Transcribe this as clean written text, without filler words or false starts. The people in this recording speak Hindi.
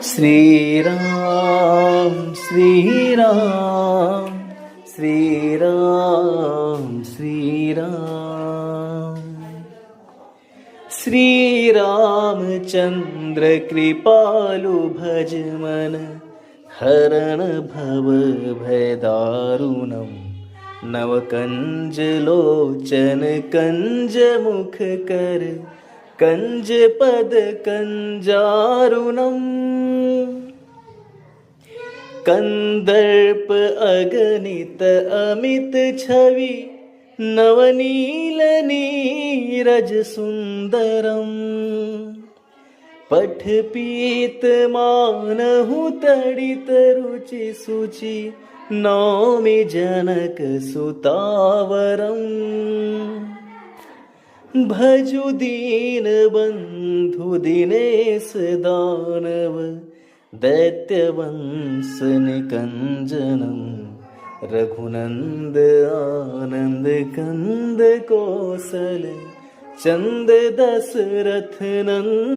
श्रीराम श्रीराम श्रीराम श्रीराम श्रीरामचंद्र कृपालु भज मन हरण भव भय दारुणम नवकंज लोचन कंज मुख कर कंज पद कंजारुणम कंदर्प अगणित अमित छवि नवनील नीरज सुंदरम पठ पीत मानहु तड़ित रुचि सुचि नौमि जनक सुतावरम भजु दीन बंधु दिनेश दानव दैत्यवंश निकंजनम रघुनंद आनंद कंद कौशल चंद दशरथ नंद